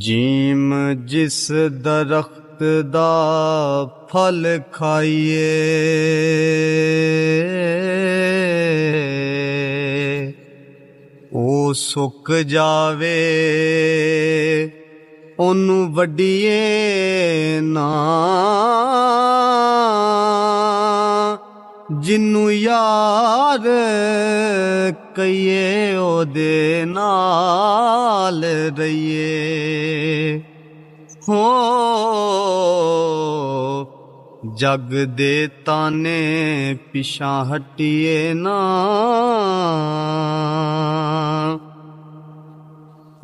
Gym ਜਿਸ ਦਰਖਤ ਦਾ ਫਲ ਖਾਈਏ ਉਹ ਸੁੱਕ ਜਾਵੇ ਉਹਨੂੰ ਵੱਢੀਏ ਨਾ, ਜਿਹਨੂੰ ਯਾਰ ਕਹੀਏ ਉਹਦੇ ਨਾਲ ਰਹੀਏ। ਹੋ ਜਗ ਦੇ ਤਾਨੇ ਪਿਛਾਂ ਹਟੀਏ ਨਾ,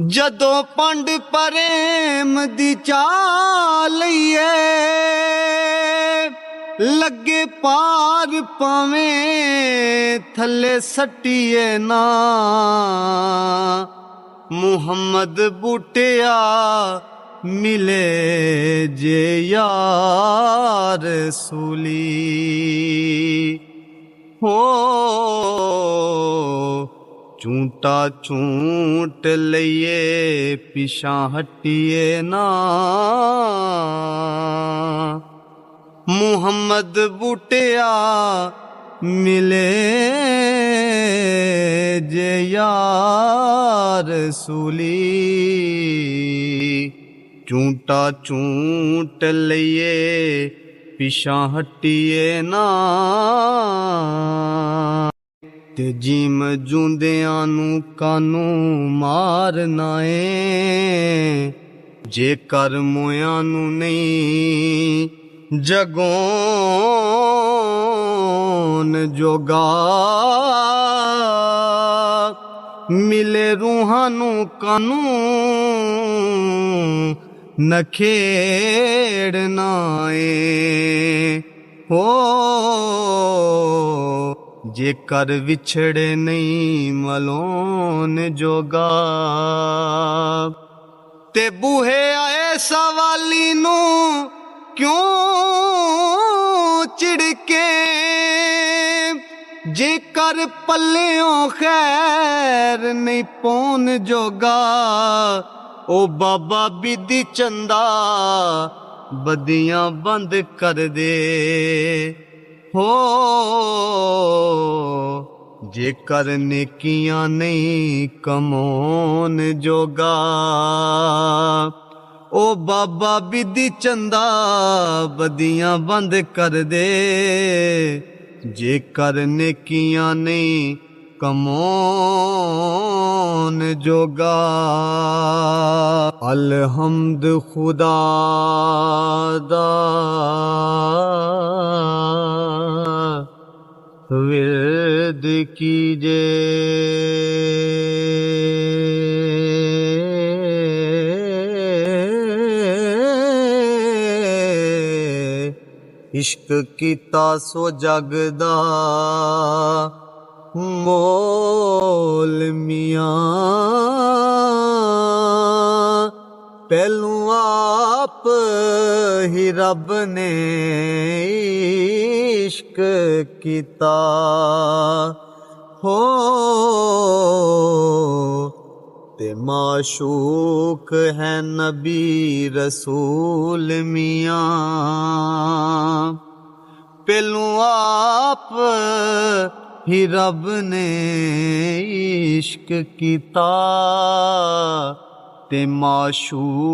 ਜਦੋਂ ਪੰਡ ਪ੍ਰੇਮ ਦੀ ਚਾਹ ਲਈਏ ਲੱਗੇ ਪਾਰ ਪਾਵੇਂ ਥੱਲੇ ਸੱਟੀਏ ਨਾ। ਮੁਹੰਮਦ ਬੂਟਿਆ ਮਿਲੇ ਜੇ ਯਾਰ ਰਸੂਲੀ, ਹੋ ਝੂਟਾ ਝੂਟ ਲਈਏ ਪਿਛਾਂ ਹਟੀਏ ਨਾ। ਮੁਹੰਮਦ ਬੂਟਿਆ ਮਿਲੇ ਜੇ ਯਾਰ ਰਸੂਲੀ, ਝੂਟਾ ਝੂਟ ਲਈਏ ਪਿਛਾਂ ਹਟੀਏ ਨਾ। ਤੇ ਜਿਮ ਜੂੰਦਿਆਂ ਨੂੰ ਕਾਨੂੰ ਮਾਰਨਾ ਏ, ਜੇਕਰ ਮੋਇਆਂ ਨੂੰ ਨਹੀਂ ਜਗੋਂ ਜੋਗਾ। ਮਿਲੇ ਰੂਹਾਂ ਨੂੰ ਕਾਨੂੰ ਨਖੇੜਨਾ ਏ, ਹੋ ਜੇਕਰ ਵਿਛੜੇ ਨਹੀਂ ਮਲੋਨ ਜੋਗਾ। ਤੇ ਬੂਹੇ ਆਏ ਸਵਾਲੀ ਨੂੰ ਕਿਉਂ ਝਿੜਕੇ, ਜੇਕਰ ਪੱਲਿਓਂ ਖੈਰ ਨਹੀਂ ਪੌਣ ਜੋਗਾ। ਉਹ ਬਾਬਾ ਬਿਧੀ ਚੰਦਾ ਬਦੀਆਂ ਬੰਦ ਕਰ ਦੇ, ਹੋ ਜੇਕਰ ਨੇਕੀਆਂ ਨਹੀਂ ਕਮਾਉਣ ਜੋਗਾ। ਉਹ ਬਾਬਾ ਬਿਧੀ ਚੰਦਾ ਬਦੀਆਂ ਬੰਦ ਕਰ ਦੇ, ਜੇਕਰ ਨੇਕੀਆਂ ਨਹੀਂ ਕਮਾਉਣ ਜੋਗਾ। ਅਲਹਮਦ ਖੁਦਾ ਦਾ ਵਿਰਦ ਕੀਜੇ, ਇਸ਼ਕ ਕੀਤਾ ਸੋ ਜਗ ਦਾ ਮੋਲ ਮੀਆਂ। ਪਹਿਲੋਂ ਆਪ ਹੀ ਰੱਬ ਨੇ ਇਸ਼ਕ ਕੀਤਾ, ਹੋ ਤੇ ਮਾਸ਼ੂਕ ਹੈ ਨਬੀ ਰਸੂਲ ਮੀਆਂ। ਪਹਿਲੋਂ ਆਪ ਹੀ ਰੱਬ ਨੇ ਇਸ਼ਕ ਕੀਤਾ ਤੇ ਮਾਸ਼ੂਕ